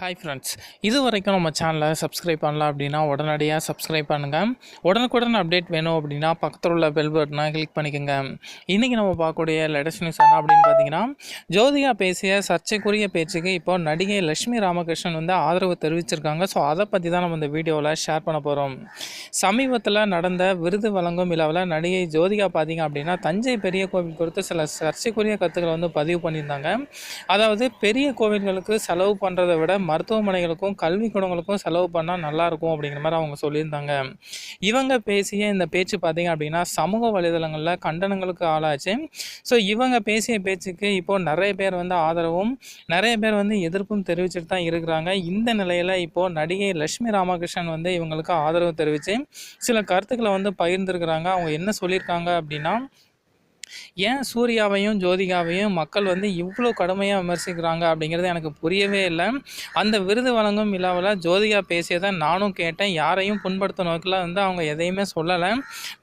Hi friends, இது வரைக்கும் நம்ம சேனலை சப்ஸ்கிரைப் பண்ணலாம் அப்படின்னா உடனடியாக சப்ஸ்கிரைப் பண்ணுங்கள். உடனுக்குடன் அப்டேட் வேணும் அப்படின்னா பக்கத்தில் உள்ள பெல் பட்டனை கிளிக் பண்ணிக்கோங்க. இன்றைக்கி நம்ம பார்க்கக்கூடிய லேட்டஸ்ட் நியூஸ் என்ன அப்படின்னு பார்த்தீங்கன்னா, ஜோதிகா பேசிய சர்ச்சைக்குரிய பேச்சுக்கு இப்போ நடிகை லட்சுமி ராமகிருஷ்ணன் வந்து ஆதரவு தெரிவிச்சிருக்காங்க. ஸோ அதை பற்றி தான் நம்ம இந்த வீடியோவில் ஷேர் பண்ண போகிறோம். சமீபத்தில் நடந்த விருது வழங்கும் விழாவில் நடிகை ஜோதிகா பார்த்தீங்க அப்படின்னா தஞ்சை பெரிய கோவில் குறித்து சில சர்ச்சைக்குரிய கருத்துக்களை வந்து பதிவு பண்ணியிருந்தாங்க. அதாவது பெரிய கோவில்களுக்கு செலவு பண்ணுறதை விட மருத்துவமனைகளுக்கும் கல்விக்கூடங்களுக்கும் செலவு பண்ணால் நல்லாயிருக்கும் அப்படிங்கிற மாதிரி அவங்க சொல்லியிருந்தாங்க. இவங்க பேசிய இந்த பேச்சு பார்த்திங்க அப்படின்னா சமூக வலைதளங்களில் கண்டனங்களுக்கு ஆளாச்சு. ஸோ இவங்க பேசிய பேச்சுக்கு இப்போது நிறைய பேர் வந்து ஆதரவும் நிறைய பேர் வந்து எதிர்ப்பும் தெரிவிச்சுட்டு தான் இருக்கிறாங்க. இந்த நிலையில் இப்போது நடிகை லட்சுமி ராமகிருஷ்ணன் வந்து இவங்களுக்கு ஆதரவு தெரிவித்து சில கருத்துக்களை வந்து பகிர்ந்துருக்கிறாங்க. அவங்க என்ன சொல்லியிருக்காங்க அப்படின்னா, ஏன் சூர்யாவையும் ஜோதிகாவையும் மக்கள் வந்து இவ்வளோ கடுமையாக விமர்சிக்கிறாங்க அப்படிங்கிறது எனக்கு புரியவே இல்லை. அந்த விருது வழங்கும் விழாவில் ஜோதிகா பேசியதை நானும் கேட்டேன். யாரையும் புண்படுத்த நோக்கில் வந்து அவங்க எதையுமே சொல்லலை.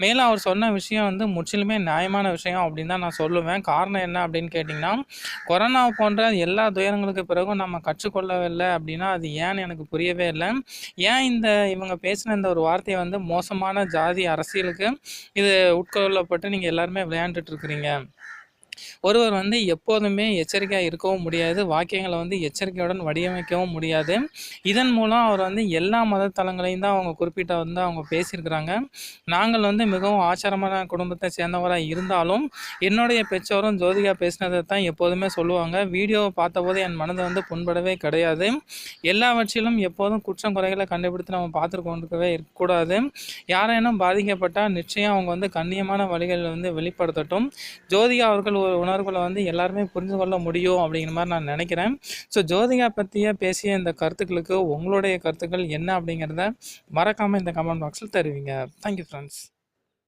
மேலும் அவர் சொன்ன விஷயம் வந்து முற்றிலுமே நியாயமான விஷயம் அப்படின்னு தான் நான் சொல்லுவேன். காரணம் என்ன அப்படின்னு கேட்டிங்கன்னா, கொரோனா போன்ற எல்லா துயரங்களுக்கு பிறகும் நம்ம கற்றுக்கொள்ளவில்லை அப்படின்னா அது ஏன்னு எனக்கு புரியவே இல்லை. ஏன் இவங்க பேசின இந்த ஒரு வார்த்தையை வந்து மோசமான ஜாதி அரசியலுக்கு இது உட்கொள்ளப்பட்டு நீங்கள் எல்லாருமே விளையாண்டுட்டு இருக்கிறீங்க. ஒருவர் வந்து எப்போதுமே எச்சரிக்கையாக இருக்கவும் முடியாது, வாக்கியங்களை வந்து எச்சரிக்கையுடன் வடிவமைக்கவும் முடியாது. இதன் மூலம் அவர் வந்து எல்லா மத தலங்களையும் தான் அவங்க குறிப்பிட்ட வந்து அவங்க பேசியிருக்கிறாங்க. நாங்கள் வந்து மிகவும் ஆச்சாரமான குடும்பத்தை சேர்ந்தவராக இருந்தாலும் என்னுடைய பெற்றோரும் ஜோதிகா பேசினதை தான் எப்போதுமே சொல்லுவாங்க. வீடியோவை பார்த்தபோது என் மனதை வந்து புண்படவே கிடையாது. எல்லாவற்றிலும் எப்போதும் குற்றம் குறைகளை கண்டுபிடித்து நம்ம பார்த்துட்டு கொண்டிருக்கவே இருக்கக்கூடாது. யாரேனும் பாதிக்கப்பட்டால் நிச்சயம் அவங்க வந்து கண்ணியமான வழிகளில் வந்து வெளிப்படுத்தட்டும். ஜோதிகா அவர்கள் ஒரு உணர்வுகளை வந்து எல்லாருமே புரிந்து கொள்ள முடியும் அப்படிங்கிற மாதிரி நான் நினைக்கிறேன். ஸோ ஜோதிகா பற்றிய பேசிய இந்த கருத்துக்களுக்கு உங்களுடைய கருத்துக்கள் என்ன அப்படிங்கிறத மறக்காமல் இந்த கமெண்ட் பாக்ஸில் தெரிவிங்க. Thank you friends.